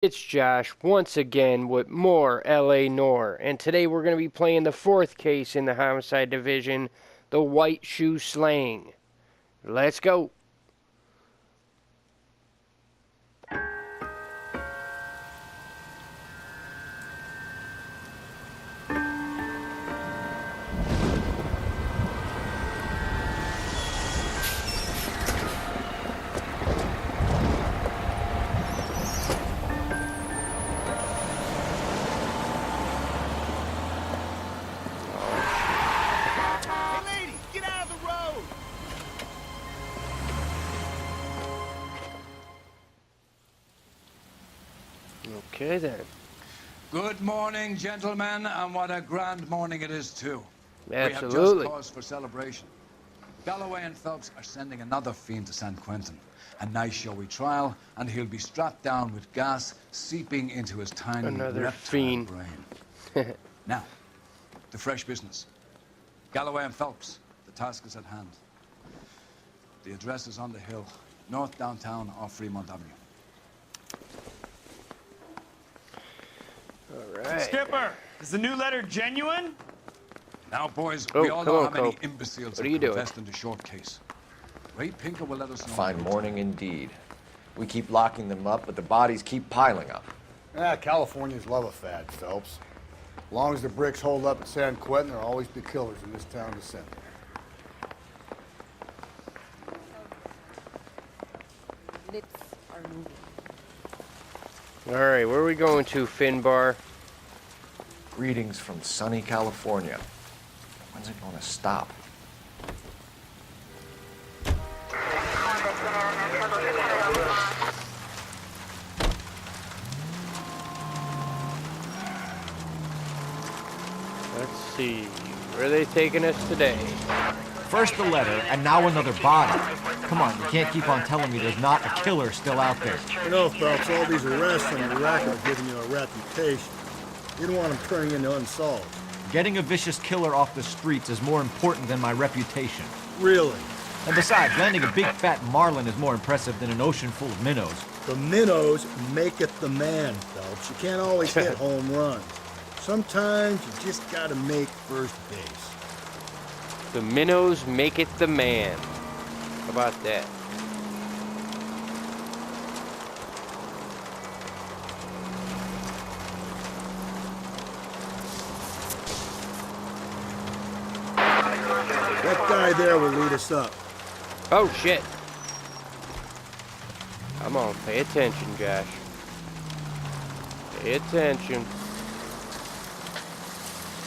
It's Josh once again with more LA Noire, and today we're going to be playing the fourth case in the Homicide Division, the White Shoe Slaying. Let's go. Okay then. Good morning, gentlemen, and what a grand morning it is too. Absolutely. We have just cause for celebration. Galloway and Phelps are sending another fiend to San Quentin. A nice showy trial, and he'll be strapped down with gas seeping into his tiny Another reptile fiend. brain. Now, the fresh business. Galloway and Phelps, the task is at hand. The address is on the hill, north downtown off Fremont Avenue. All right. Skipper, is the new letter genuine? Now, boys, Oh, we all come know on, how many Cope. imbeciles What are have you doing? confessed in the short case. Ray Pinker will let us know. Fine morning indeed. We keep locking them up, but the bodies keep piling up. Californians love a fad, Phelps. As long as the bricks hold up at San Quentin, there'll always be killers in this town to send. Lips are moving. All right, where are we going to, Finbar? Greetings from sunny California. When's it going to stop? Let's see. Where are they taking us today? First the letter, and now another body. Come on, you can't keep on telling me there's not a killer still out there. You know, Phelps, all these arrests on the rack are giving you a reputation. You don't want them turning into unsolved. Getting a vicious killer off the streets is more important than my reputation. Really? And besides, landing a big fat marlin is more impressive than an ocean full of minnows. The minnows maketh the man, Phelps. You can't always hit home runs. Sometimes you just gotta make first base. The minnows make it the man. How about that? That guy there will lead us up. Oh, shit. Come on, pay attention, Josh. Pay attention.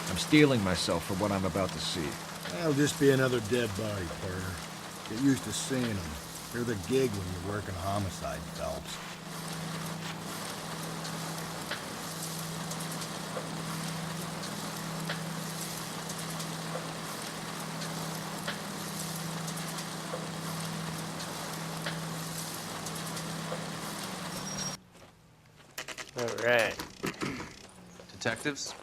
I'm steeling myself for what I'm about to see. That'll just be another dead body, partner. Get used to seeing them. They're the gig when you're working homicide, Phelps. All right. Detectives?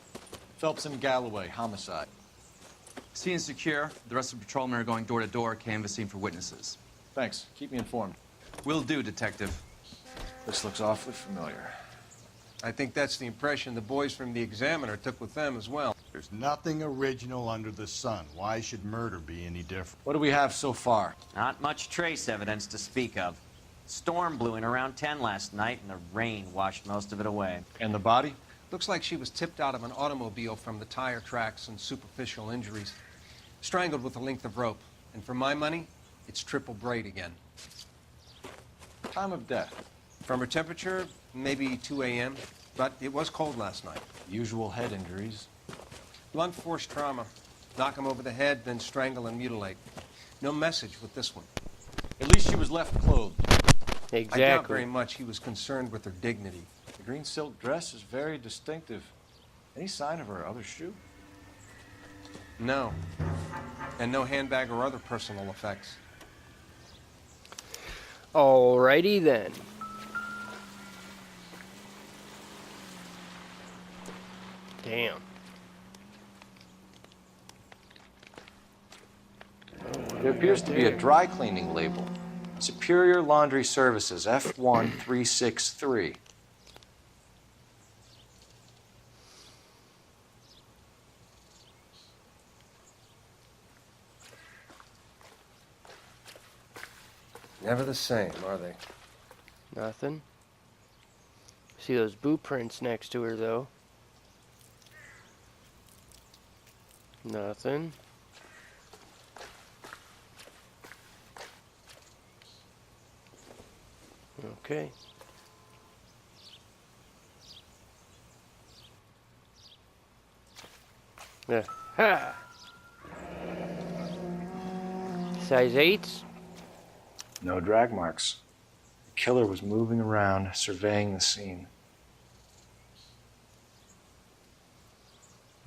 Phelps and Galloway, homicide. Scene is secure. The rest of the patrolmen are going door to door, canvassing for witnesses. Thanks. Keep me informed. Will do, Detective. This looks awfully familiar. I think that's the impression the boys from the Examiner took with them as well. There's nothing original under the sun. Why should murder be any different? What do we have so far? Not much trace evidence to speak of. Storm blew in around 10 last night, and the rain washed most of it away. And the body? Looks like she was tipped out of an automobile from the tire tracks and superficial injuries. Strangled with a length of rope. And for my money, it's triple braid again. Time of death. From her temperature, maybe 2 a.m., but it was cold last night. Usual head injuries. Blunt force trauma. Knock him over the head, then strangle and mutilate. No message with this one. At least she was left clothed. I doubt Exactly. very much he was concerned with her dignity. The green silk dress is very distinctive. Any sign of her other shoe? No. And no handbag or other personal effects. Alrighty then. Damn. There appears to be a dry cleaning label. Superior Laundry Services, F1363. Never the same, are they? Nothing. See those boot prints next to her, though. Nothing. Okay. Yeah. Ha! Size 8s? No drag marks. The killer was moving around, surveying the scene.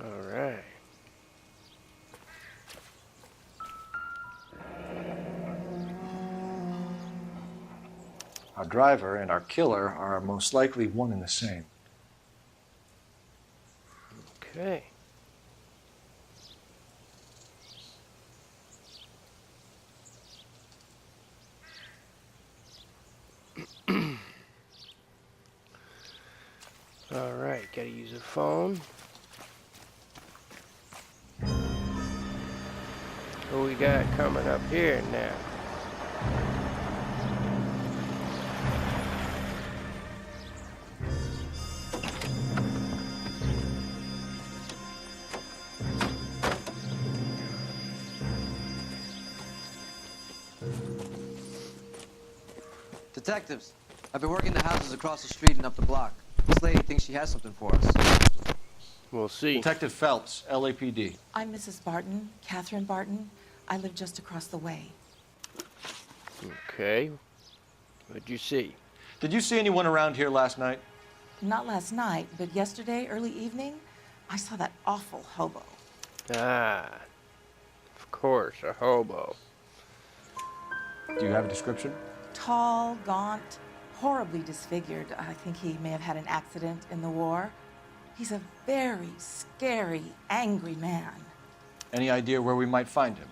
All right. Our driver and our killer are most likely one and the same. Okay. All right, gotta use a phone. What we got coming up here now? Detectives, I've been working the houses across the street and up the block. This lady thinks she has something for us. We'll see. Detective Phelps, LAPD. I'm Mrs. Barton, Catherine Barton. I live just across the way. Okay. What'd you see? Did you see anyone around here last night? Not last night, but yesterday, early evening, I saw that awful hobo. Ah, of course, a hobo. Do you have a description? Tall, gaunt, horribly disfigured. I think he may have had an accident in the war. He's a very scary, angry man. Any idea where we might find him?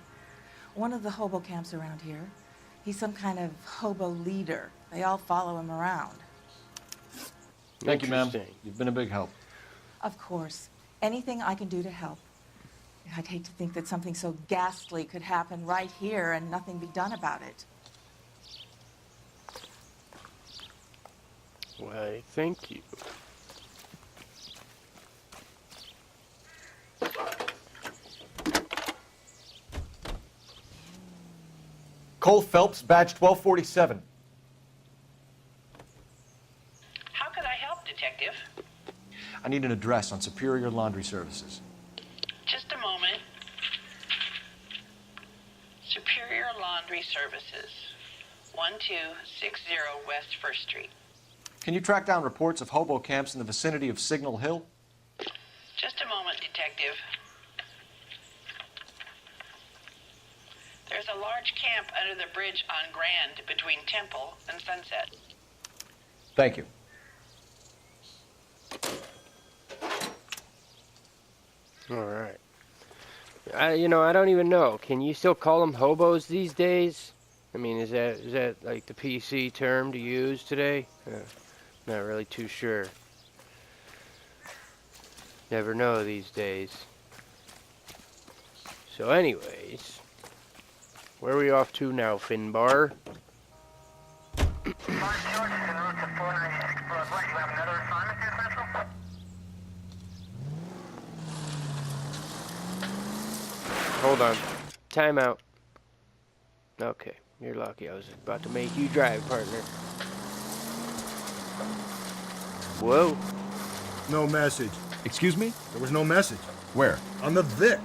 One of the hobo camps around here. He's some kind of hobo leader. They all follow him around. Thank you, ma'am. Interesting. You've been a big help. Of course. Anything I can do to help. I'd hate to think that something so ghastly could happen right here and nothing be done about it. Why, thank you. Cole Phelps, badge 1247. How could I help, Detective? I need an address on Superior Laundry Services. Just a moment. Superior Laundry Services, 1260 West 1st Street. Can you track down reports of hobo camps in the vicinity of Signal Hill? Just a moment, Detective. There's a large camp under the bridge on Grand between Temple and Sunset. Thank you. All right. I don't even know. Can you still call them hobos these days? I mean, is that like the PC term to use today? Not really too sure. Never know these days. So anyways, where are we off to now, Finbar? Hold on. Time out. Okay, you're lucky. I was about to make you drive, partner. Whoa. No message. Excuse me? There was no message. Where? On the Vic.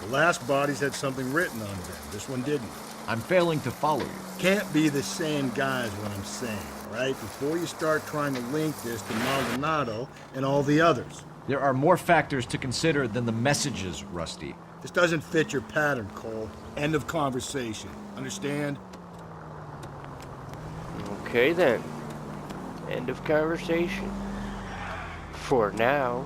The last bodies had something written on them. This one didn't. I'm failing to follow you. Can't be the same guys, what I'm saying, right? Before you start trying to link this to Maldonado and all the others. There are more factors to consider than the messages, Rusty. This doesn't fit your pattern, Cole. End of conversation. Understand? Okay then. End of conversation. For now.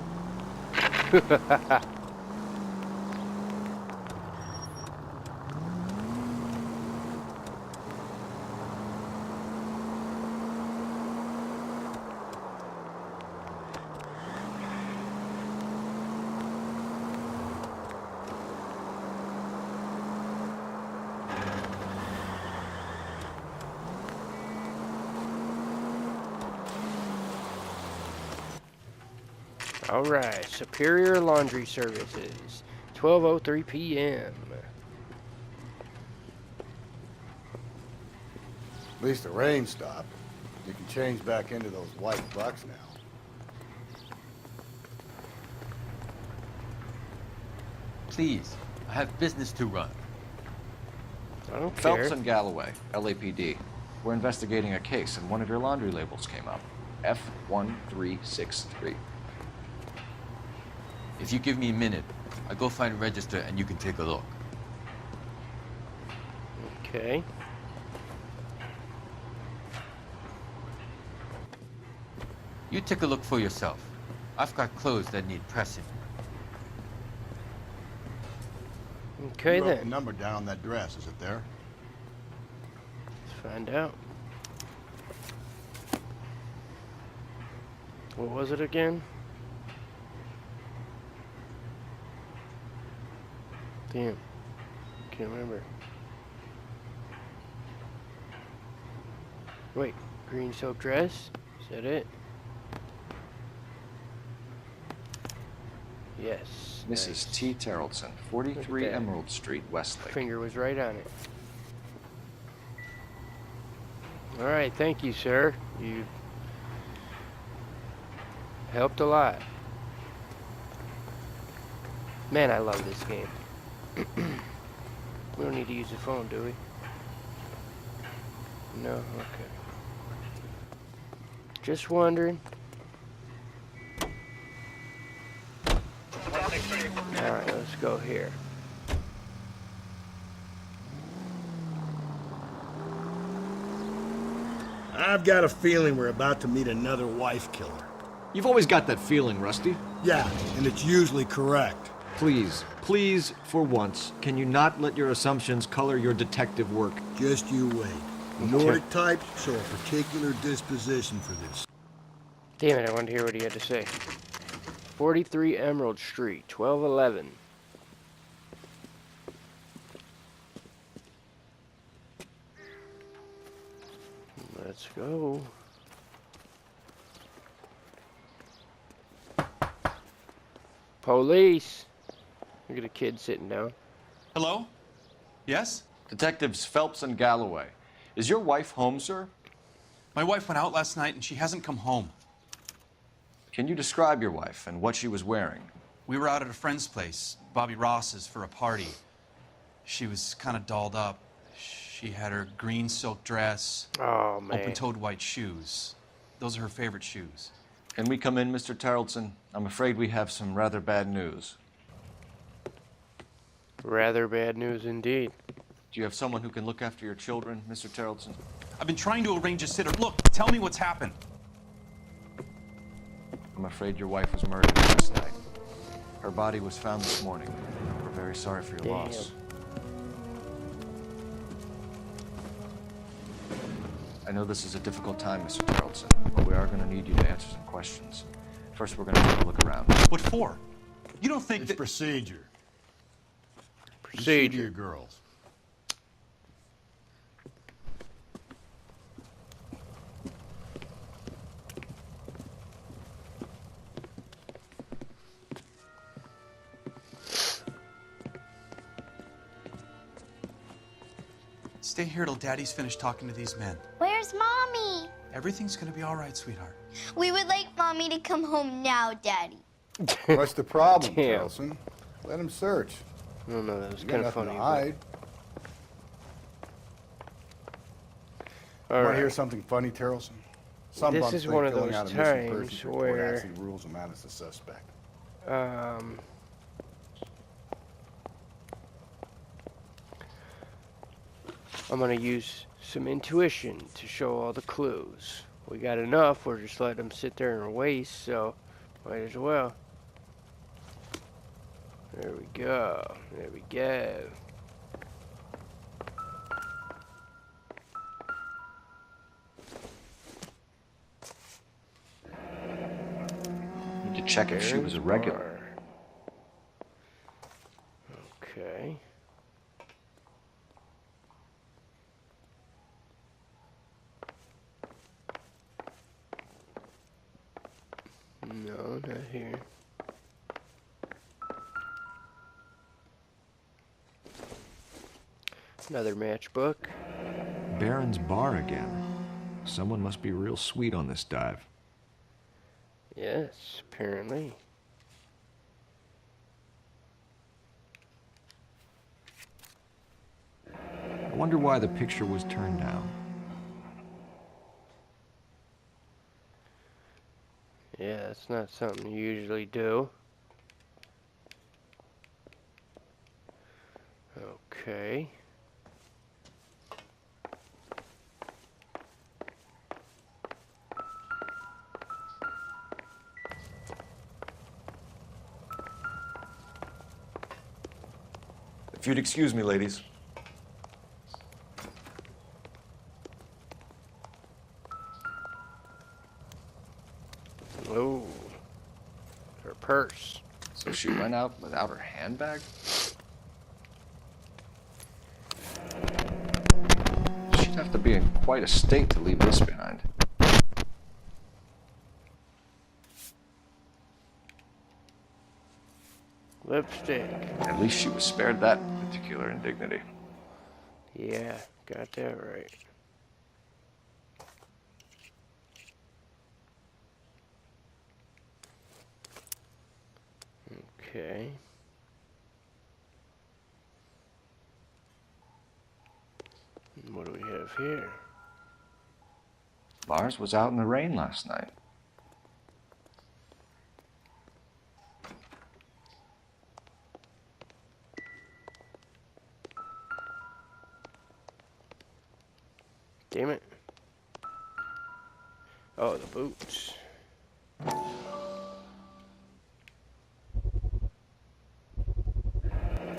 All right, Superior Laundry Services, 12:03 p.m. At least the rain stopped. You can change back into those white bucks now. Please, I have business to run. I don't Phelps care. and Galloway, LAPD. We're investigating a case, and one of your laundry labels came up. F1363. If you give me a minute, I'll go find a register and you can take a look. Okay. You take a look for yourself. I've got clothes that need pressing. Okay You wrote then. the number down on that dress. Is it there? Let's find out. What was it again? Damn. Can't remember. Wait, green silk dress? Is that it? Yes. Mrs. Nice. T. Terrellson, 43 that. Emerald Street, Westlake. Finger was right on it. All right, thank you, sir. You helped a lot. Man, I love this game. We don't need to use the phone, do we? No? Okay. Just wondering. Alright, let's go here. I've got a feeling we're about to meet another wife killer. You've always got that feeling, Rusty. Yeah, and it's usually correct. Please, please, for once, can you not let your assumptions color your detective work? Just you wait. Nordic types show a particular disposition for this. Damn it, I wanted to hear what he had to say. 43 Emerald Street, 1211. Let's go. Police! Look at a kid sitting down. Hello? Yes? Detectives Phelps and Galloway. Is your wife home, sir? My wife went out last night and she hasn't come home. Can you describe your wife and what she was wearing? We were out at a friend's place, Bobby Ross's, for a party. She was kind of dolled up. She had her green silk dress, Oh, man. open-toed white shoes. Those are her favorite shoes. Can we come in, Mr. Terrellson? I'm afraid we have some rather bad news. Rather bad news indeed. Do you have someone who can look after your children, Mr. Terrellson? I've been trying to arrange a sitter. Look, tell me what's happened. I'm afraid your wife was murdered last night. Her body was found this morning. We're very sorry for your loss. I know this is a difficult time, Mr. Terrellson, but we are going to need you to answer some questions. First, we're going to take a look around. What for? You don't think It's that... procedure. Procedure. Your girls. Stay here till Daddy's finished talking to these men. Where's Mommy? Everything's gonna be all right, sweetheart. We would like Mommy to come home now, Daddy. What's the problem, Damn. Terrellson? Let him search. I don't know, that was You got kind of nothing funny. to hide. All Want right. to hear something funny, Terrellson? Some This bums is think one of filling those out a missing times persons report where- actually rules them out as a suspect. I'm gonna use some intuition to show all the clues. We got enough, we're just letting them sit there and waste, so might as well. There we go. There we go. Need to check if she was a regular. Okay. No, not here. Another matchbook. Barron's Bar again. Someone must be real sweet on this dive. Yes, apparently. I wonder why the picture was turned down. Yeah, that's not something you usually do. Okay. If you'd excuse me, ladies. Oh, her purse. So she went out without her handbag? She'd have to be in quite a state to leave this behind. Lipstick. At least she was spared that particular indignity. Yeah, got that right. Okay. What do we have here? Lars was out in the rain last night. Damn it. Oh, the boots.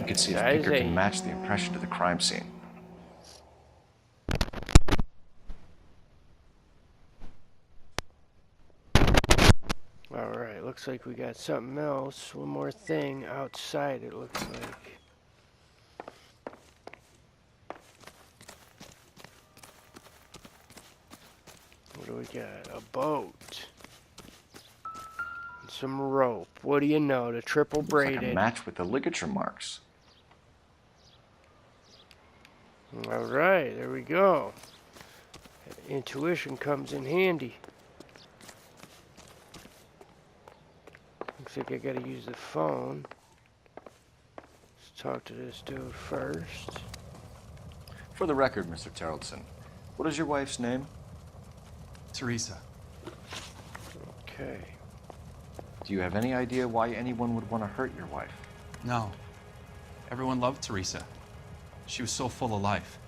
You can see if That is Pinker a- can match the impression to the crime scene. Alright, looks like we got something else. One more thing outside, it looks like. What do we got? A boat. And some rope. What do you know? The triple Looks like a braided. match with the ligature marks. Alright, there we go. Intuition comes in handy. Looks like I gotta use the phone. Let's talk to this dude first. For the record, Mr. Terrelson, what is your wife's name? Teresa. Okay. Do you have any idea why anyone would want to hurt your wife? No. Everyone loved Teresa. She was so full of life.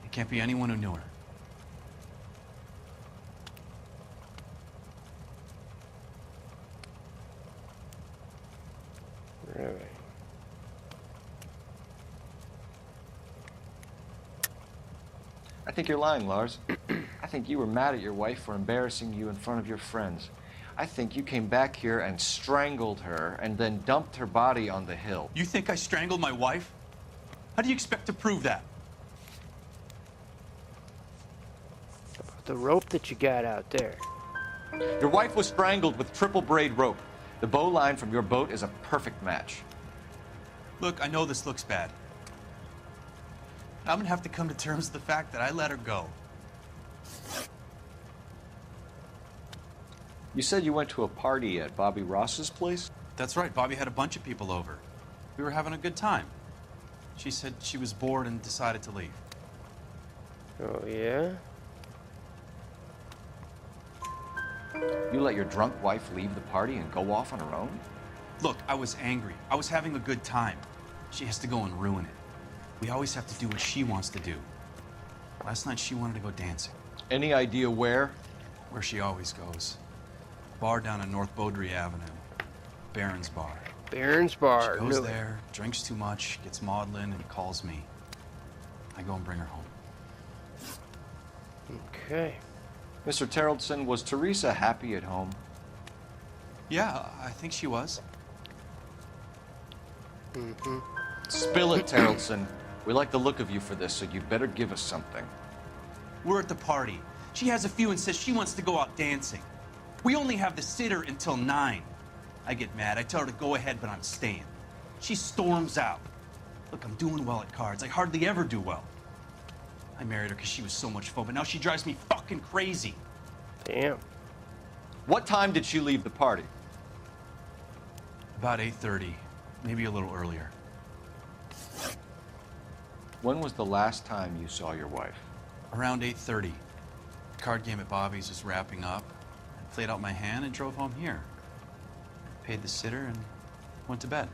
It can't be anyone who knew her. Really? I think you're lying, Lars. I think you were mad at your wife for embarrassing you in front of your friends. I think you came back here and strangled her and then dumped her body on the hill. You think I strangled my wife? How do you expect to prove that? The rope that you got out there. Your wife was strangled with triple braid rope. The bow line from your boat is a perfect match. Look, I know this looks bad. I'm gonna have to come to terms with the fact that I let her go. You said you went to a party at Bobby Ross's place? That's right, Bobby had a bunch of people over. We were having a good time. She said she was bored and decided to leave. Oh, yeah? You let your drunk wife leave the party and go off on her own? Look, I was angry. I was having a good time. She has to go and ruin it. We always have to do what she wants to do. Last night she wanted to go dancing. Any idea where? Where she always goes. A bar down on North Beaudry Avenue. Barron's Bar. Barron's Bar. She goes really? there, drinks too much, gets maudlin, and calls me. I go and bring her home. Okay. Mr. Terrelson, was Teresa happy at home? Yeah, I think she was. Mm-hmm. Spill it, Terrelson. We like the look of you for this, so you better give us something. We're at the party. She has a few and says she wants to go out dancing. We only have the sitter until 9. I get mad. I tell her to go ahead, but I'm staying. She storms out. Look, I'm doing well at cards. I hardly ever do well. I married her because she was so much fun, but now she drives me fucking crazy. Damn. What time did she leave the party? About 8:30, maybe a little earlier. When was the last time you saw your wife? Around 8:30. The card game at Bobby's was wrapping up. I played out my hand and drove home here. Paid the sitter and went to bed.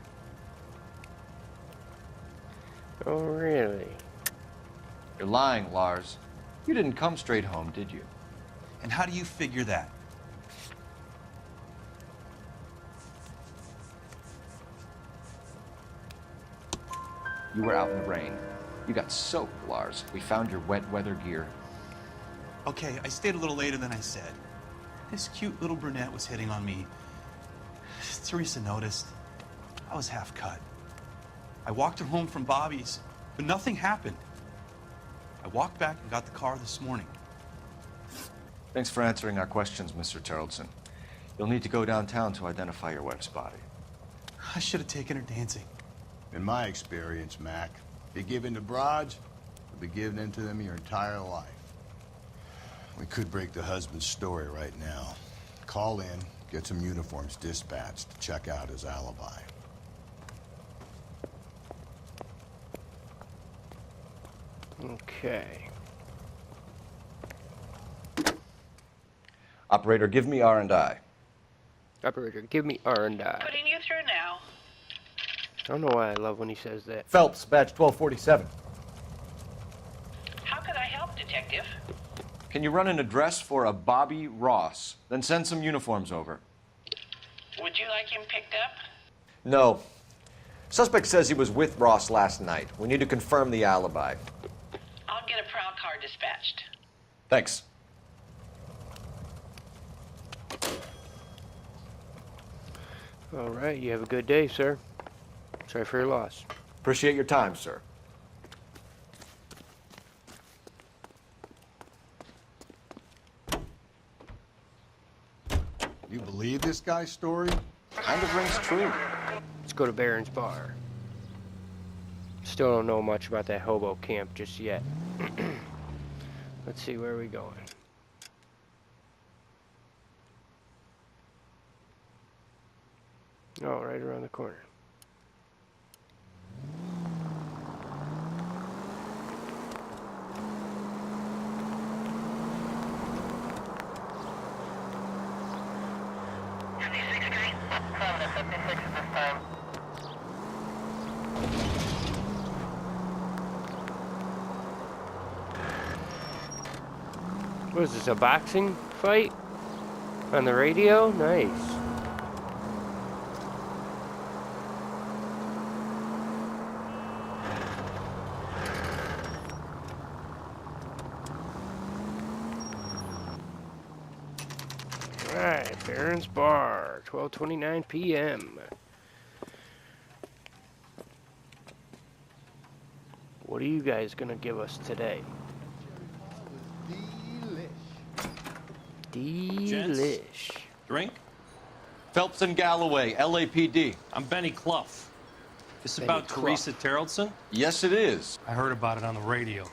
Oh, really? You're lying, Lars. You didn't come straight home, did you? And how do you figure that? You were out in the rain. You got soaked, Lars. We found your wet weather gear. Okay, I stayed a little later than I said. This cute little brunette was hitting on me. Teresa noticed. I was half cut. I walked her home from Bobby's, but nothing happened. I walked back and got the car this morning. Thanks for answering our questions, Mr. Tarleton. You'll need to go downtown to identify your wife's body. I should have taken her dancing. In my experience, Mac, you give in to broads, you'll be giving in to them your entire life. We could break the husband's story right now. Call in, get some uniforms dispatched to check out his alibi. Okay. Operator, give me R&I. Operator, give me R&I. Putting you through now. I don't know why I love when he says that. Phelps, badge 1247. How could I help, Detective? Can you run an address for a Bobby Ross? Then send some uniforms over. Would you like him picked up? No. Suspect says he was with Ross last night. We need to confirm the alibi. I'll get a prowl car dispatched. Thanks. All right, you have a good day, sir. Sorry for your loss. Appreciate your time, sir. You believe this guy's story? Kind of rings true. Let's go to Barron's Bar. Still don't know much about that hobo camp just yet. Let's see, where are we going? Oh, right around the corner. What is this, a boxing fight? On the radio? Nice. Alright, Barron's Bar, 12:29 p.m. What are you guys gonna give us today? Delish. Drink? Phelps and Galloway, LAPD. I'm Benny Clough. This Benny about Clough. Teresa Tarleton? Yes, it is. I heard about it on the radio.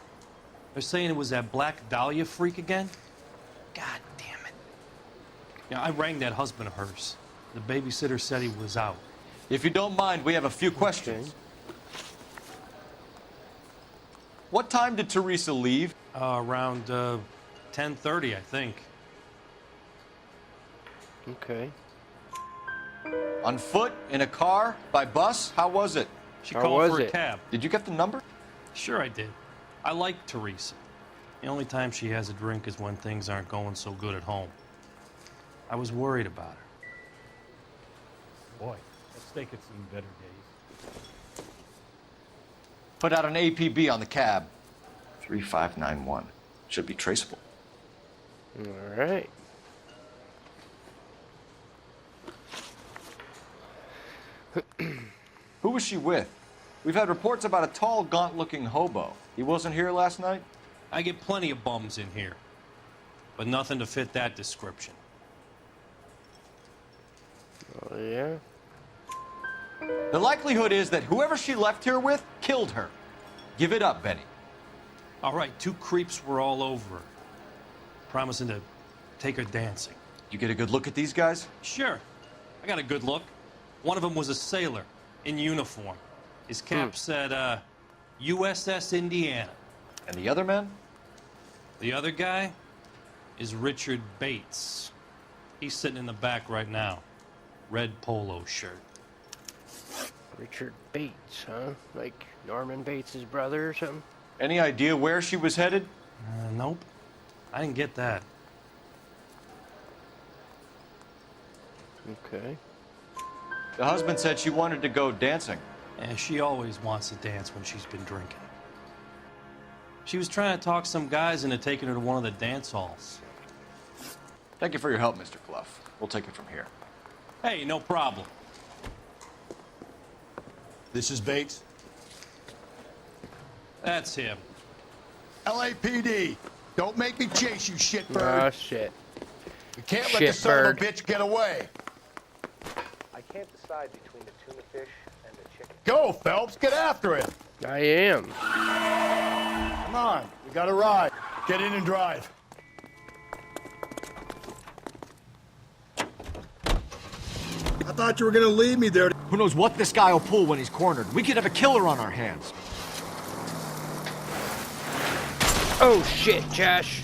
They're saying it was that Black Dahlia freak again? God damn it. Yeah, I rang that husband of hers. The babysitter said he was out. If you don't mind, we have a few questions. Okay. What time did Teresa leave? Around 10:30, I think. Okay. On foot? In a car? By bus? How was it? She How called was for a it? cab. Did you get the number? Sure I did. I like Teresa. The only time she has a drink is when things aren't going so good at home. I was worried about her. Boy, that steak had seen better days. Put out an APB on the cab. 3591. Should be traceable. All right. Who was she with? We've had reports about a tall, gaunt-looking hobo. He wasn't here last night? I get plenty of bums in here, but nothing to fit that description. Oh, yeah? The likelihood is that whoever she left here with killed her. Give it up, Benny. All right, 2 creeps were all over her, promising to take her dancing. You get a good look at these guys? Sure. I got a good look. One of them was a sailor in uniform. His cap said, USS Indiana. And the other man? The other guy is Richard Bates. He's sitting in the back right now. Red polo shirt. Richard Bates, huh? Like Norman Bates' brother or something? Any idea where she was headed? Nope. I didn't get that. Okay. The husband said she wanted to go dancing. And she always wants to dance when she's been drinking. She was trying to talk some guys into taking her to one of the dance halls. Thank you for your help, Mr. Clough. We'll take it from here. Hey, no problem. This is Bates. That's him. LAPD. Don't make me chase you, shitbird. Ah, shit. You can't let the son of a bitch get away. I can't decide between the tuna fish and the chicken. Go, Phelps. Get after it. I am. Come on. We got a ride. Get in and drive. I thought you were gonna leave me there. Who knows what this guy will pull when he's cornered? We could have a killer on our hands. Oh, shit, Josh.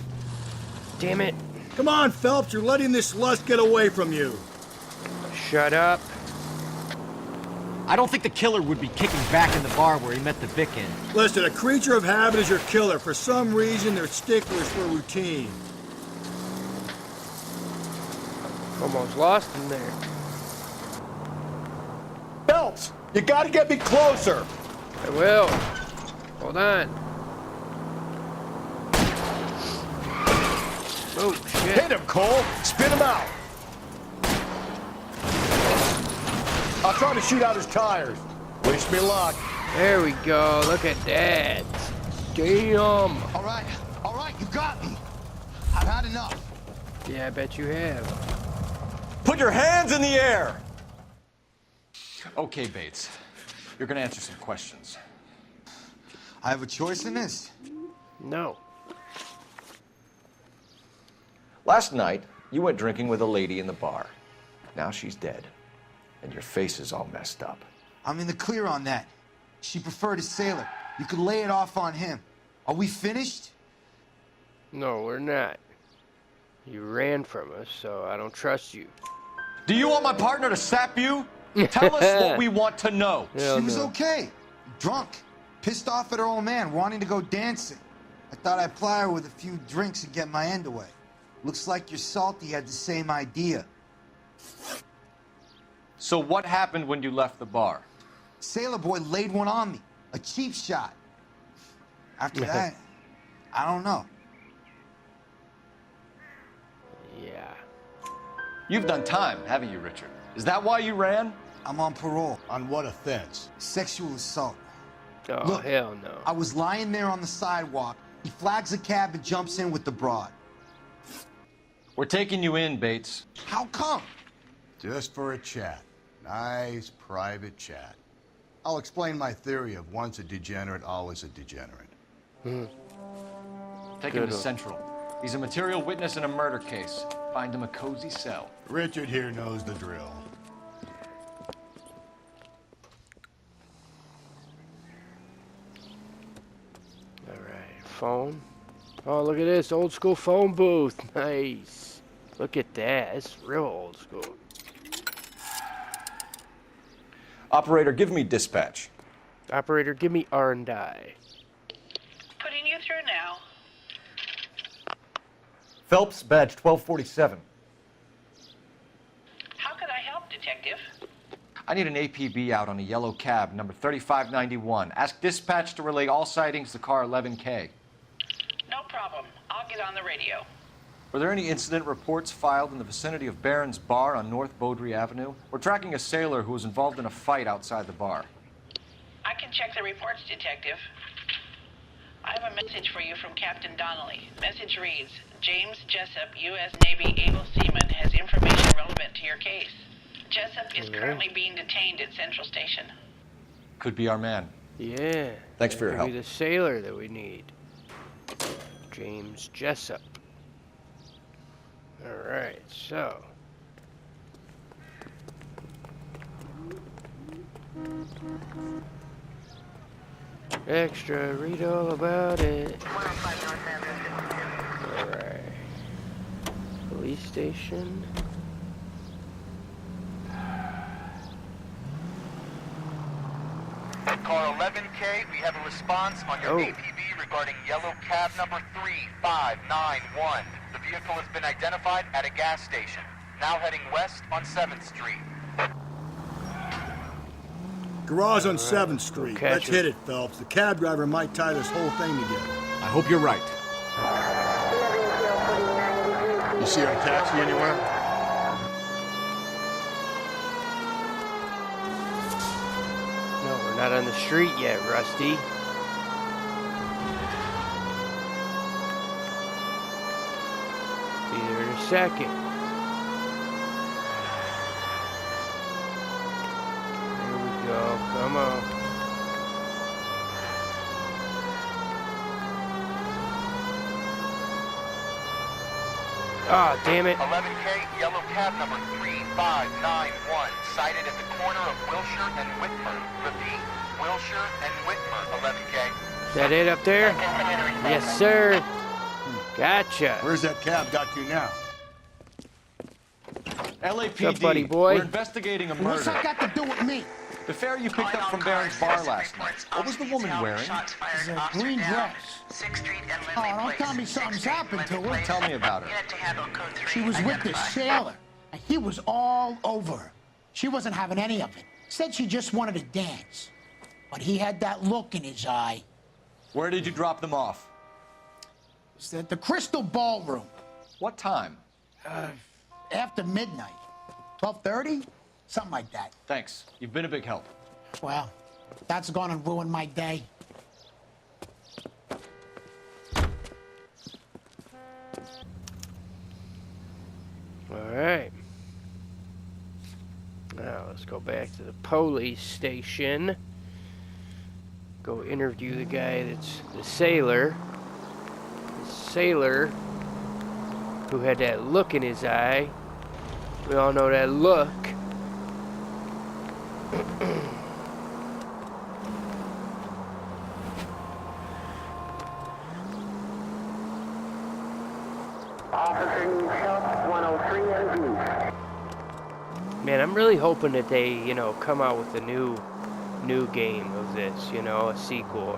Damn it. Come on, Phelps, you're letting this lust get away from you. Shut up. I don't think the killer would be kicking back in the bar where he met the Vic in. Listen, a creature of habit is your killer. For some reason, they're sticklers for routine. Almost lost him there. Phelps, you gotta get me closer. I will. Hold on. Oh, shit. Hit him, Cole. Spit him out. I'll try to shoot out his tires. Wish me luck. There we go. Look at that. Damn. All right, you got me. I've had enough. Yeah, I bet you have. Put your hands in the air! Okay, Bates. You're gonna answer some questions. I have a choice in this? No. Last night, you went drinking with a lady in the bar. Now she's dead, and your face is all messed up. I'm in the clear on that. She preferred a sailor. You could lay it off on him. Are we finished? No, we're not. You ran from us, so I don't trust you. Do you want my partner to sap you? Tell us what we want to know. She was okay. Drunk. Pissed off at her old man, wanting to go dancing. I thought I'd ply her with a few drinks and get my end away. Looks like your salty had the same idea. So what happened when you left the bar? Sailor boy laid one on me. A cheap shot. After that, I don't know. Yeah. You've done time, haven't you, Richard? Is that why you ran? I'm on parole. On what offense? Sexual assault. Oh, Look, hell no. I was lying there on the sidewalk. He flags a cab and jumps in with the broad. We're taking you in, Bates. How come? Just for a chat. Nice, private chat. I'll explain my theory of once a degenerate, always a degenerate. Take him to Central. He's a material witness in a murder case. Find him a cozy cell. Richard here knows the drill. All right, phone. Oh, look at this old school phone booth. Nice. Look at that. It's real old school. Operator, give me dispatch. Operator, give me R&I. Putting you through now. Phelps, badge 1247. How could I help, Detective? I need an APB out on a yellow cab, number 3591. Ask dispatch to relay all sightings to car 11K. No problem. I'll get on the radio. Were there any incident reports filed in the vicinity of Barron's Bar on North Beaudry Avenue? We're tracking a sailor who was involved in a fight outside the bar. I can check the reports, Detective. I have a message for you from Captain Donnelly. Message reads, James Jessup, U.S. Navy able seaman, has information relevant to your case. Jessup is currently being detained at Central Station. Could be our man. Yeah. Thanks for your Maybe help. the sailor that we need. James Jessup. Alright, so. Extra, read all about it. Alright. Police station. Car 11K, we have a response on your APB regarding yellow cab number 3591. The vehicle has been identified at a gas station. Now heading west on 7th Street. Garage on 7th Street. catch Let's him. hit it, Phelps. The cab driver might tie this whole thing together. I hope you're right. You see our taxi anywhere? No, we're not on the street yet, Rusty. Be there in a second. Here we go. Come on. Ah, damn it. 11K, yellow cab number 3591, sighted at the corner of Wilshire and Whitmer. Repeat, Wilshire and Whitmer, 11K. Is that it up there? Yes, sir. Gotcha. Where's that cab got to now? LAPD, What's up, buddy boy? we're investigating a murder. What's that got to do with me? The fare you picked up from Barron's bar last night. What was the woman wearing? It's a green dress. Oh, don't tell me something's happened to her. Tell me about her. She was with this sailor, and he was all over her. She wasn't having any of it. Said she just wanted to dance. But he had that look in his eye. Where did you drop them off? It's at the Crystal Ballroom. What time? After midnight. 12:30? Something like that. Thanks. You've been a big help. Well, that's gonna ruin my day. All right. Now let's go back to the police station. Go interview the guy that's the sailor. The sailor who had that look in his eye. We all know that look. Man, I'm really hoping that they, you know, come out with a new game of this, you know, a sequel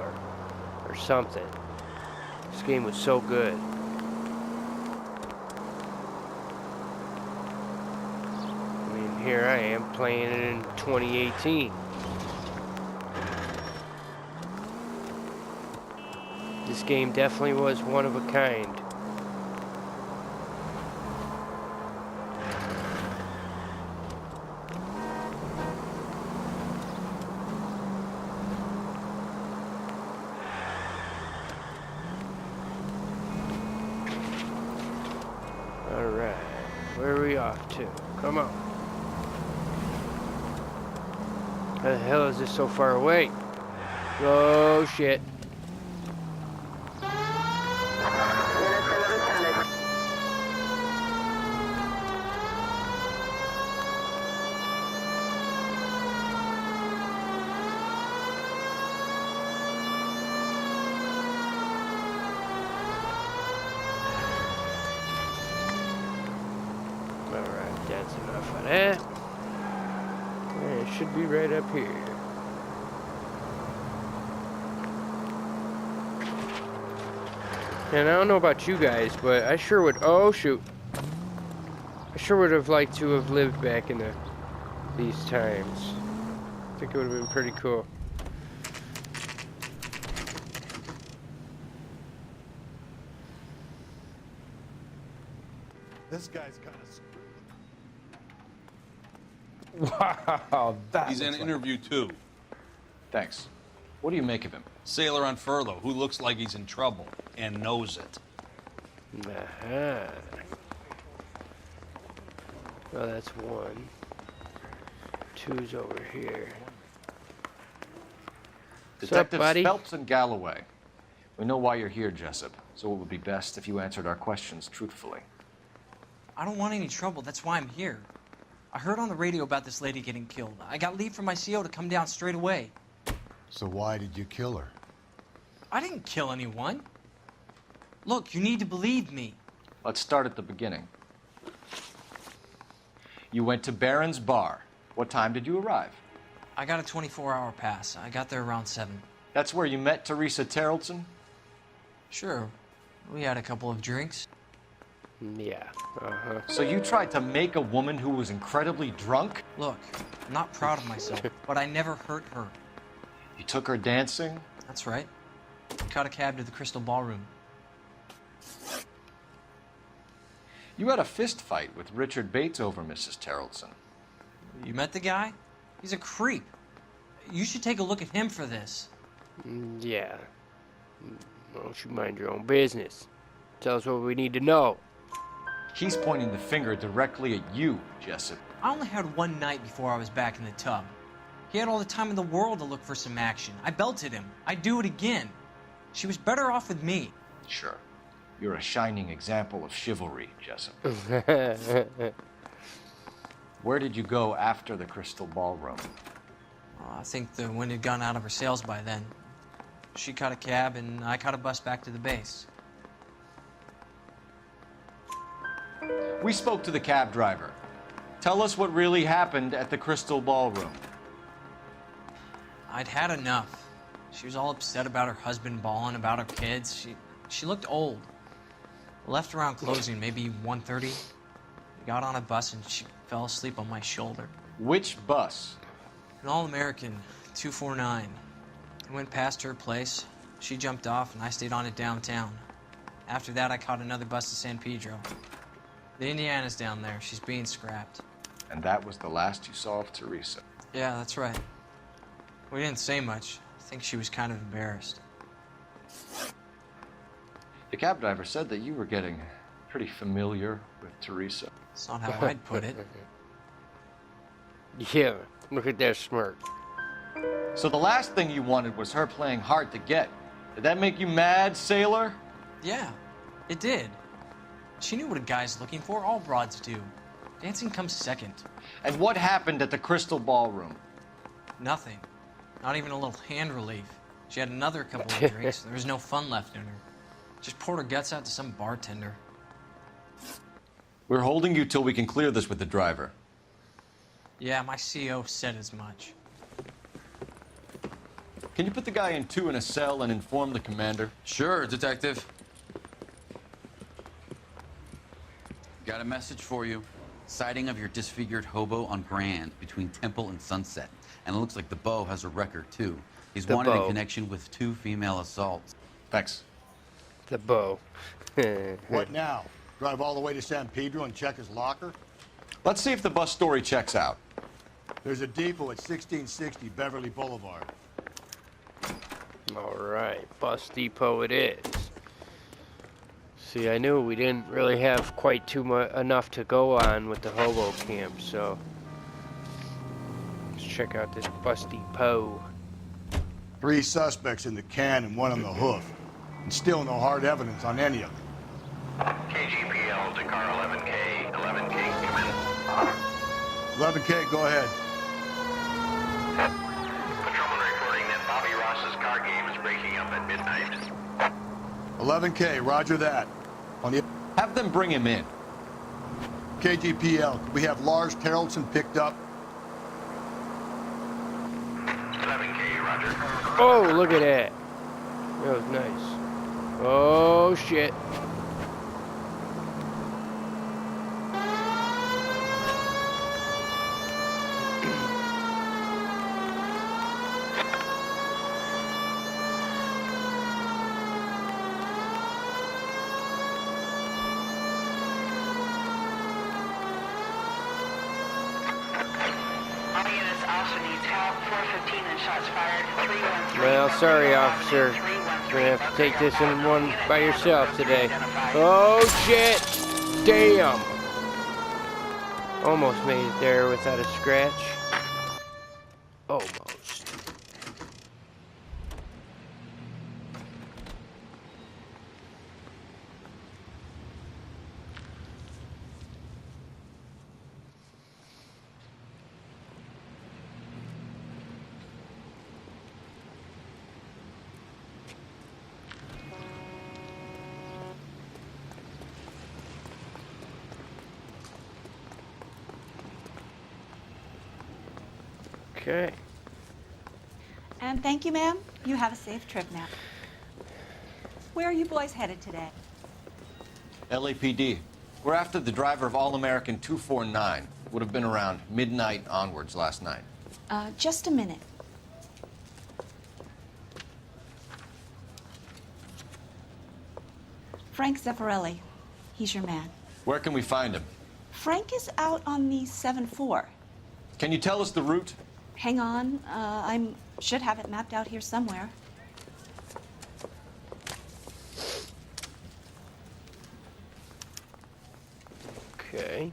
or something. This game was so good. I mean, here I am playing it in 2018. This game definitely was one of a kind. Alright, where are we off to? Come on. How the hell is this so far away? Oh shit. Alright, that's enough of that. And it should be right up here. And I don't know about you guys, but I sure would. Oh shoot! I sure would have liked to have lived back in these times. I think it would have been pretty cool. This guy's kind of screwed. Wow, that He's in an interview, too. Thanks. What do you make of him? Sailor on furlough who looks like he's in trouble and knows it. Well, that's one. 2's over here. Detectives buddy? Phelps and Galloway. We know why you're here, Jessup, so it would be best if you answered our questions truthfully. I don't want any trouble. That's why I'm here. I heard on the radio about this lady getting killed. I got leave from my CO to come down straight away. So why did you kill her? I didn't kill anyone. Look, you need to believe me. Let's start at the beginning. You went to Barron's Bar. What time did you arrive? I got a 24-hour pass. I got there around 7. That's where you met Teresa Terrelson? Sure. We had a couple of drinks. Yeah. So you tried to make a woman who was incredibly drunk? Look, I'm not proud of myself, but I never hurt her. You took her dancing? That's right. Caught a cab to the Crystal Ballroom. You had a fist fight with Richard Bates over Mrs. Terrelson. You met the guy? He's a creep. You should take a look at him for this. Yeah. Why don't you mind your own business? Tell us what we need to know. He's pointing the finger directly at you, Jessup. I only had one night before I was back in the tub. He had all the time in the world to look for some action. I belted him. I'd do it again. She was better off with me. Sure. You're a shining example of chivalry, Jessup. Where did you go after the Crystal Ballroom? I think the wind had gone out of her sails by then. She caught a cab, and I caught a bus back to the base. We spoke to the cab driver. Tell us what really happened at the Crystal Ballroom. I'd had enough. She was all upset about her husband bawling about her kids. She looked old. Left around closing, maybe 1:30. We got on a bus and she fell asleep on my shoulder. Which bus? An All-American, 249. I went past her place. She jumped off and I stayed on it downtown. After that, I caught another bus to San Pedro. The Indiana's down there. She's being scrapped. And that was the last you saw of Teresa? Yeah, that's right. We didn't say much. I think she was kind of embarrassed. The cab driver said that you were getting pretty familiar with Teresa. That's not how I'd put it. Yeah, look at that smirk. So the last thing you wanted was her playing hard to get. Did that make you mad, sailor? Yeah, it did. She knew what a guy's looking for. All broads do. Dancing comes second. And what happened at the Crystal Ballroom? Nothing. Not even a little hand relief. She had another couple of drinks. There was no fun left in her. Just poured her guts out to some bartender. We're holding you till we can clear this with the driver. Yeah, my CO said as much. Can you put the guy in 2 in a cell and inform the commander? Sure, Detective. Got a message for you. Sighting of your disfigured hobo on Grand between Temple and Sunset. And it looks like the Beau has a record, too. He's wanted in connection with 2 female assaults. Thanks. The Beau. What now? Drive all the way to San Pedro and check his locker? Let's see if the bus story checks out. There's a depot at 1660 Beverly Boulevard. All right, bus depot it is. See, I knew we didn't really have quite enough to go on with the hobo camp, so let's check out this bus depot. 3 suspects in the can and 1 on the hoof. And still no hard evidence on any of them. KGPL to car 11K. 11K, come in. 11K, go ahead. Patrolman reporting that Bobby Ross's car game is breaking up at midnight. 11K, roger that. On the... Have them bring him in. KGPL, we have Lars Terrelson picked up. 11K, roger. Oh, look at that. That was nice. Oh, shit. Well, sorry, officer. You're gonna have to take this one by yourself today. Oh, shit! Damn! Almost made it there without a scratch. Almost. Okay. And thank you, ma'am. You have a safe trip now. Where are you boys headed today? LAPD. We're after the driver of All-American 249. Would have been around midnight onwards last night. Just a minute. Frank Zeffirelli. He's your man. Where can we find him? Frank is out on the 7-4. Can you tell us the route? Hang on. I should have it mapped out here somewhere. Okay.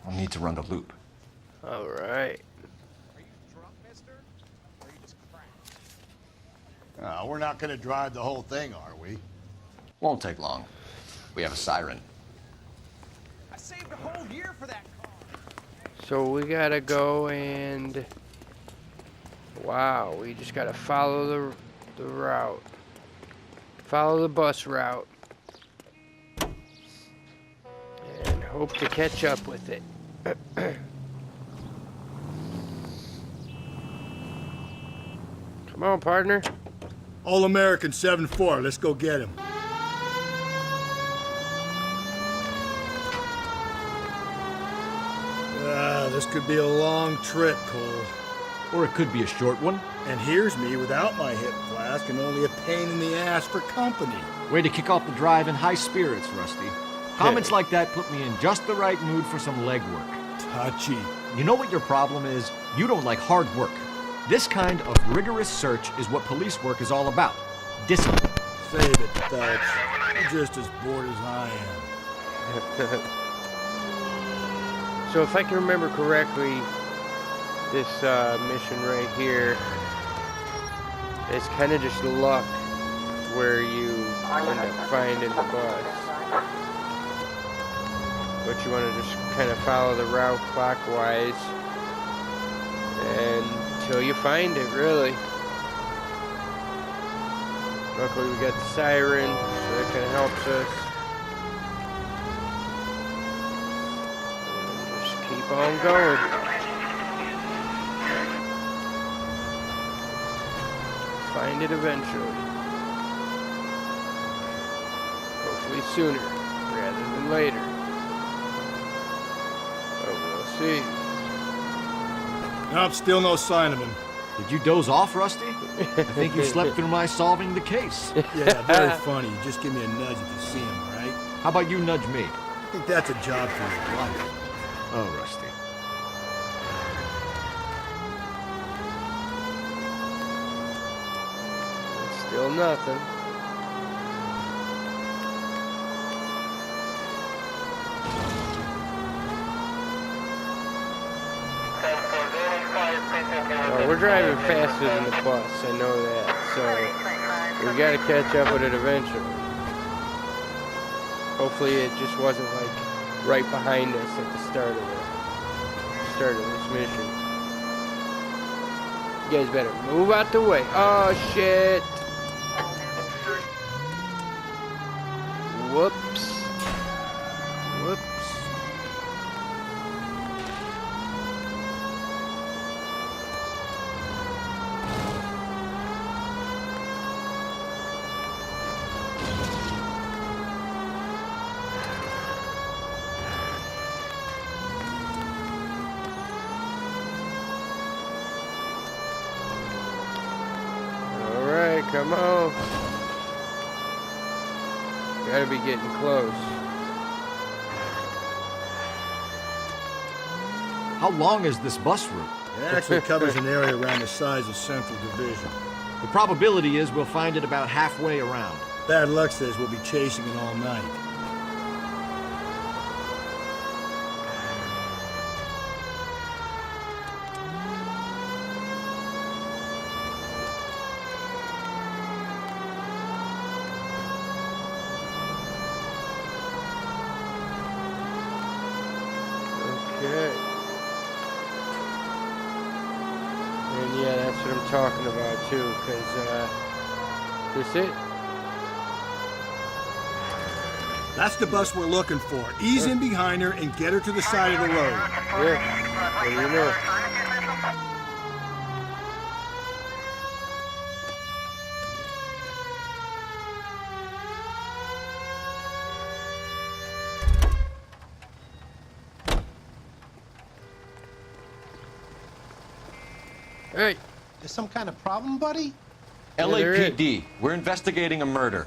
I'll need to run the loop. All right. We're not going to drive the whole thing, are we? Won't take long. We have a siren. I saved a whole year for that car. So we gotta go and... Wow, we just gotta follow the route. Follow the bus route. And hope to catch up with it. Come on, partner. All-American 7-4. Let's go get him. This could be a long trip, Cole. Or it could be a short one. And here's me without my hip flask and only a pain in the ass for company. Way to kick off the drive in high spirits, Rusty. Comments like that put me in just the right mood for some legwork. Touchy. You know what your problem is? You don't like hard work. This kind of rigorous search is what police work is all about. Discipline. Save it, Phelps. You're just as bored as I am. So if I can remember correctly, this mission right here is kind of just luck where you end up finding the bus. But you want to just kind of follow the route clockwise until you find it, really. Luckily we got the siren, so that kind of helps us. Keep on going. Find it eventually. Hopefully sooner rather than later. But we'll see. Nope, still no sign of him. Did you doze off, Rusty? I think you slept through my solving the case. Yeah, very funny. Just give me a nudge if you see him, all right? How about you nudge me? I think that's a job for your wife. Oh, Rusty. Still nothing. Well, we're driving faster than the bus, I know that, so we gotta catch up with it eventually. Hopefully it just wasn't like right behind us at the start of this mission. You guys better move out the way. Oh shit. Whoops. Whoops. All right, come on. Gotta be getting close. How long is this bus route? It actually covers an area around the size of Central Division. The probability is we'll find it about halfway around. Bad luck says we'll be chasing it all night. talking about too, because this it? That's the bus we're looking for. Ease in behind her and get her to the side of the road. Yeah. What do you know? Hey. There's some kind of problem, buddy? LAPD, we're investigating a murder.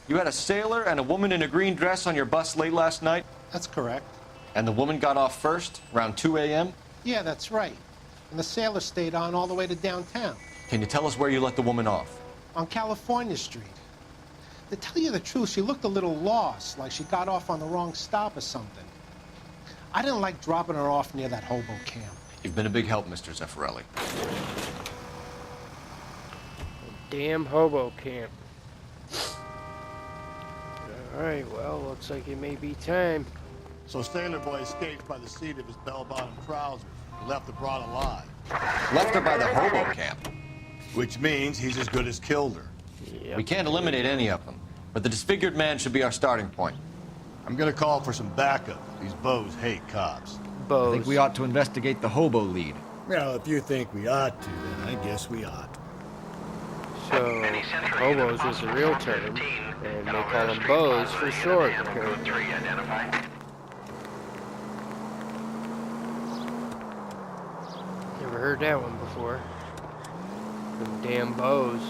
You had a sailor and a woman in a green dress on your bus late last night? That's correct. And the woman got off first, around 2 a.m.? Yeah, that's right. And the sailor stayed on all the way to downtown. Can you tell us where you let the woman off? On California Street. To tell you the truth, she looked a little lost, like she got off on the wrong stop or something. I didn't like dropping her off near that hobo camp. You've been a big help, Mr. Zeffirelli. Damn hobo camp. Alright, well, looks like it may be time. So Sailor Boy escaped by the seat of his bell-bottom trousers. He left the broad alive. Left her by the hobo camp. Which means he's as good as killed her. Yep. We can't eliminate any of them, but the disfigured man should be our starting point. I'm gonna call for some backup. These bows hate cops. I think we ought to investigate the hobo lead. Well, if you think we ought to, then I guess we ought. So, hobos is a real term, and they call them bows for short. Never heard that one before. Them damn bows.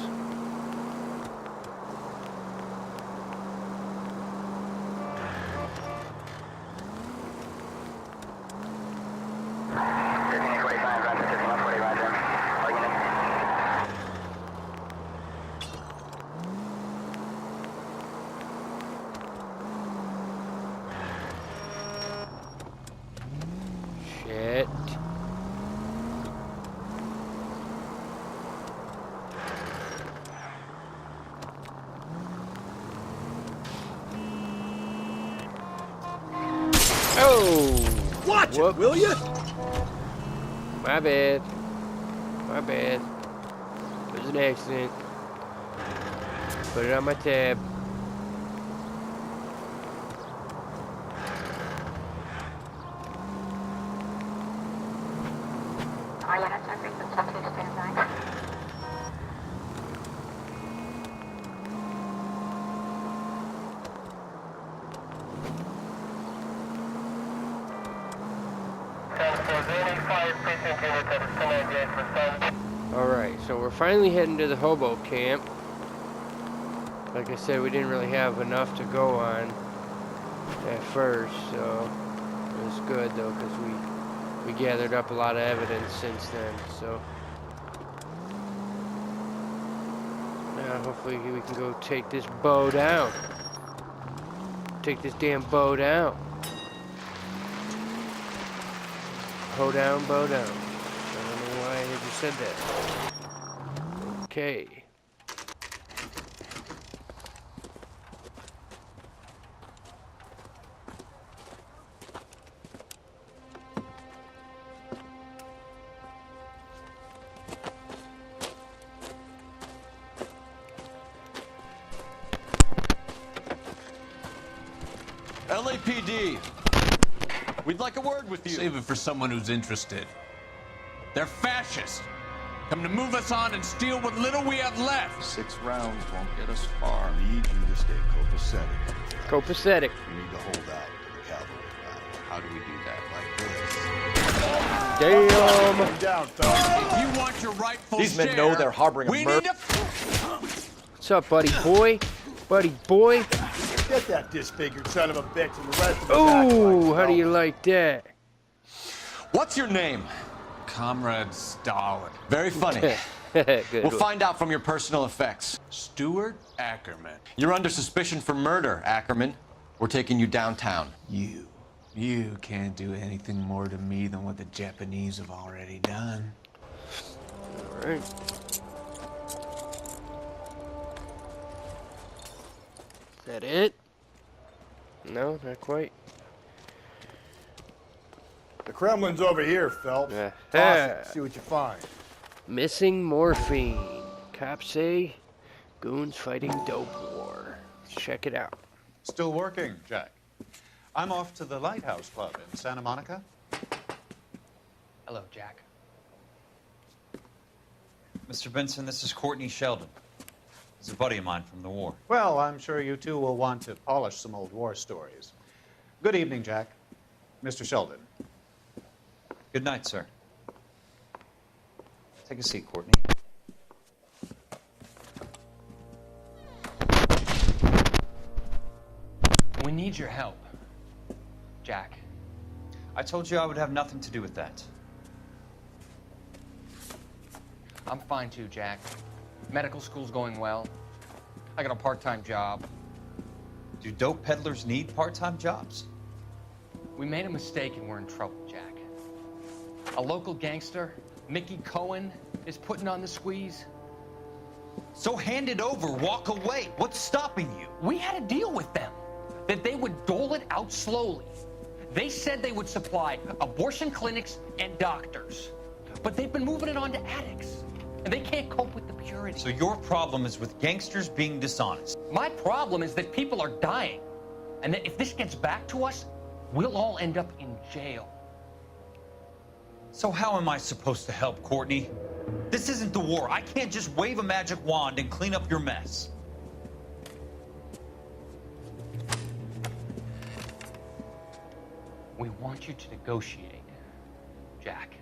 Shit. Oh! Watch Whoops. it, will you? My bad. My bad. It was an accident. Put it on my tab. Alright, so we're finally heading to the hobo camp. Like I said, we didn't really have enough to go on at first, so it was good though, because we gathered up a lot of evidence since then, so now hopefully we can go take this bow down. Take this damn bow down. Bow down, bow down. I don't know why I just said that. Okay. LAPD, we'd like a word with you. Save it for someone who's interested. They're fascists. Come to move us on and steal what little we have left. 6 rounds won't get us far. I need you to stay copacetic. Copacetic. You need to hold out to the cavalry battle. How do we do that? Damn. Calm down, fellas. If you want your rightful These men share, know they're harboring a we murder. need to... What's up, buddy boy? Buddy boy? Get that disfigured son of a bitch and the rest of us. Ooh, how do you like that? What's your name? Comrade Stalin. Very funny. Good We'll one. find out from your personal effects. Stuart Ackerman. You're under suspicion for murder, Ackerman. We're taking you downtown. You can't do anything more to me than what the Japanese have already done. All right. Is that it? No, not quite. The Kremlin's over here, Phelps. Yeah. Toss it, see what you find. Missing morphine. Cops say goons fighting dope war. Let's check it out. Still working, Jack. I'm off to the Lighthouse Club in Santa Monica. Hello, Jack. Mr. Benson, this is Courtney Sheldon. He's a buddy of mine from the war. Well, I'm sure you two will want to polish some old war stories. Good evening, Jack. Mr. Sheldon. Good night, sir. Take a seat, Courtney. We need your help, Jack. I told you I would have nothing to do with that. I'm fine too, Jack. Medical school's going well. I got a part-time job. Do dope peddlers need part-time jobs? We made a mistake and we're in trouble, Jack. A local gangster, Mickey Cohen, is putting on the squeeze. So hand it over, walk away. What's stopping you? We had a deal with them that they would dole it out slowly. They said they would supply abortion clinics and doctors, but they've been moving it on to addicts, and they can't cope with the purity. So your problem is with gangsters being dishonest. My problem is that people are dying, and that if this gets back to us, we'll all end up in jail. So how am I supposed to help, Courtney? This isn't the war. I can't just wave a magic wand and clean up your mess. We want you to negotiate, Jack.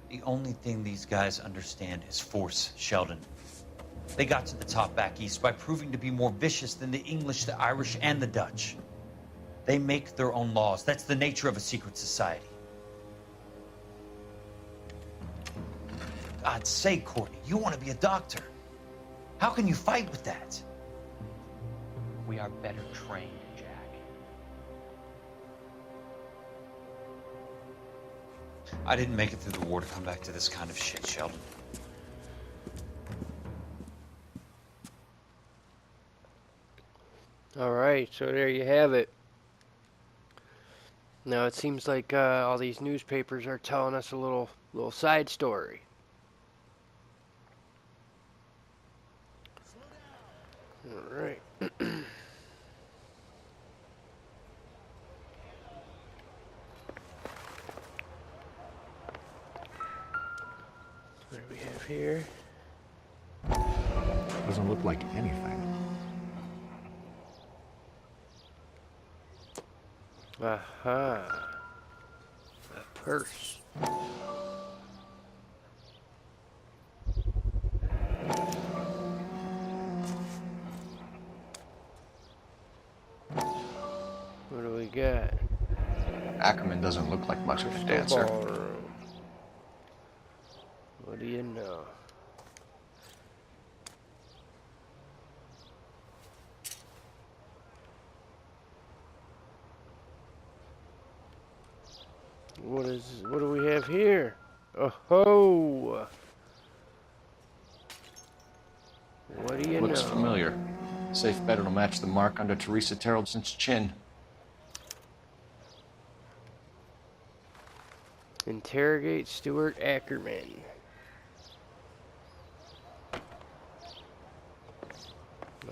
The only thing these guys understand is force, Sheldon. They got to the top back east by proving to be more vicious than the English, the Irish, and the Dutch. They make their own laws. That's the nature of a secret society. For God's sake, Courtney, you want to be a doctor. How can you fight with that? We are better trained, Jack. I didn't make it through the war to come back to this kind of shit, Sheldon. All right, so there you have it. Now it seems like all these newspapers are telling us a little side story. All right. What do we have here? Doesn't look like anything. Aha. A purse. What do we got? Ackerman doesn't look like much of a dancer. Football room. What do you know? What do we have here? Oh ho! What do you know? Looks familiar. Safe bet it'll match the mark under Teresa Terrelson's chin. Interrogate Stuart Ackerman.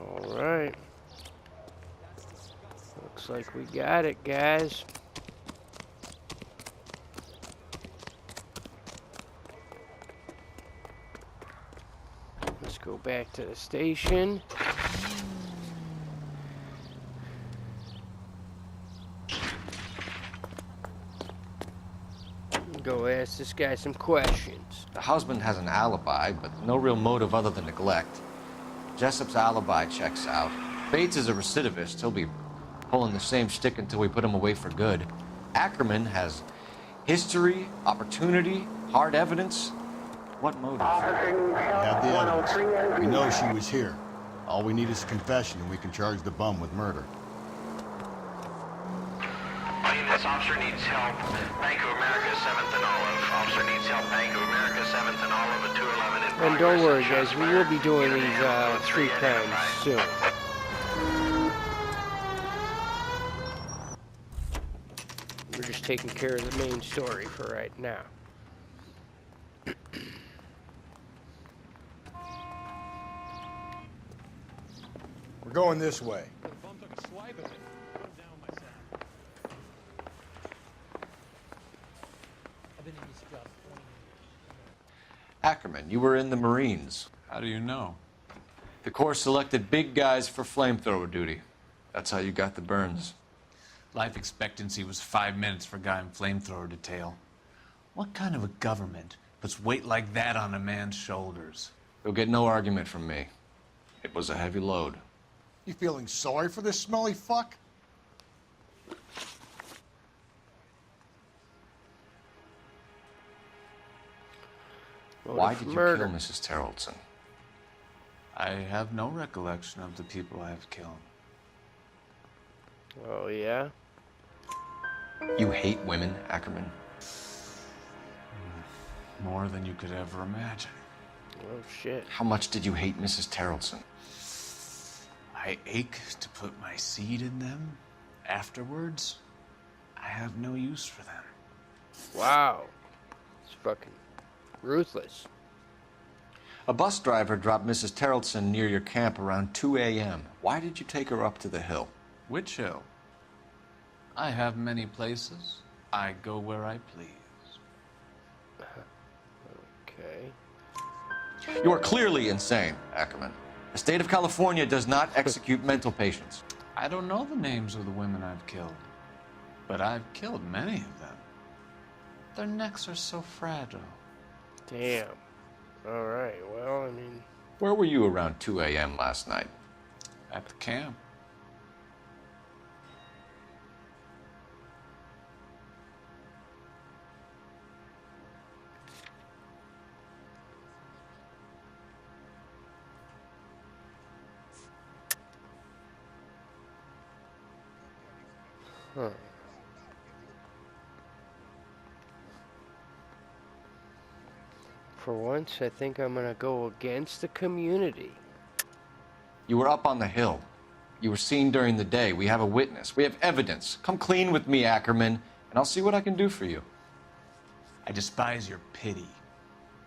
All right. Looks like we got it, guys. Let's go back to the station. Go ask this guy some questions. The husband has an alibi, but no real motive other than neglect. Jessup's alibi checks out. Bates is a recidivist. He'll be pulling the same stick until we put him away for good. Ackerman has history, opportunity, hard evidence. What motive? We have the evidence. We know she was here. All we need is a confession, and we can charge the bum with murder. This officer needs help. Bank of America, 7th and Olive. Officer needs help. Bank of America, 7th and Olive at 211 in And don't worry, guys, we will be doing these street crimes soon. We're just taking care of the main story for right now. We're going this way. Ackerman, you were in the Marines. How do you know? The Corps selected big guys for flamethrower duty. That's how you got the burns. Life expectancy was 5 minutes for a guy in flamethrower detail. What kind of a government puts weight like that on a man's shoulders? You'll get no argument from me. It was a heavy load. You feeling sorry for this smelly fuck? Why did you kill Mrs. Terrelson? I have no recollection of the people I have killed. Oh, yeah? You hate women, Ackerman? More than you could ever imagine. Oh, shit. How much did you hate Mrs. Terrelson? I ache to put my seed in them. Afterwards, I have no use for them. Wow. It's fucking ruthless. A bus driver dropped Mrs. Terrelson near your camp around 2 a.m. Why did you take her up to the hill? Which hill? I have many places. I go where I please. Okay. You are clearly insane, Ackerman. The state of California does not execute mental patients. I don't know the names of the women I've killed, but I've killed many of them. Their necks are so fragile. Damn. All right. Well, I mean... Where were you around 2 a.m. last night? At the camp. Huh. For once, I think I'm gonna go against the community. You were up on the hill. You were seen during the day. We have a witness. We have evidence. Come clean with me, Ackerman, and I'll see what I can do for you. I despise your pity.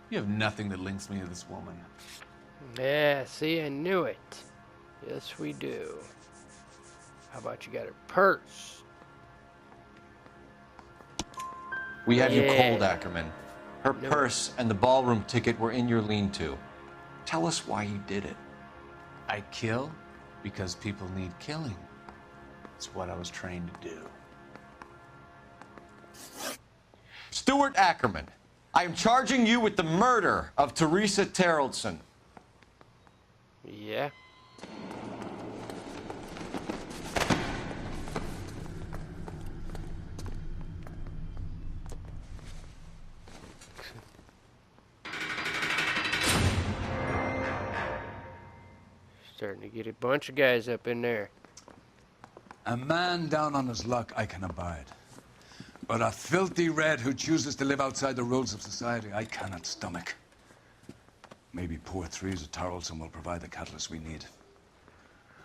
You have nothing that links me to this woman. Yeah, see, I knew it. Yes, we do. How about you got her purse? We have you cold, Ackerman. Her purse and the ballroom ticket were in your lean-to. Tell us why you did it. I kill because people need killing. It's what I was trained to do. Stuart Ackerman, I am charging you with the murder of Teresa Terrelson. Yeah. Starting to get a bunch of guys up in there. A man down on his luck I can abide. But a filthy red who chooses to live outside the rules of society I cannot stomach. Maybe poor Teresa Terrelson will provide the catalyst we need.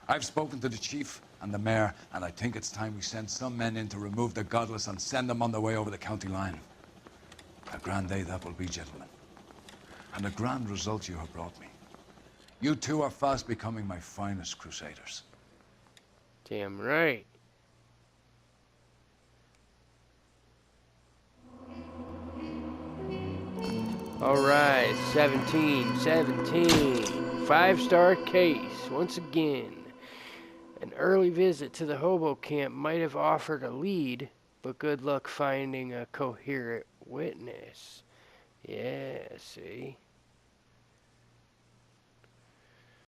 I've spoken to the chief and the mayor, and I think it's time we send some men in to remove the godless and send them on their way over the county line. A grand day that will be, gentlemen. And a grand result you have brought me. You two are fast becoming my finest crusaders. Damn right. All right, 17. 5-star case, once again. An early visit to the hobo camp might have offered a lead, but good luck finding a coherent witness. Yeah, see?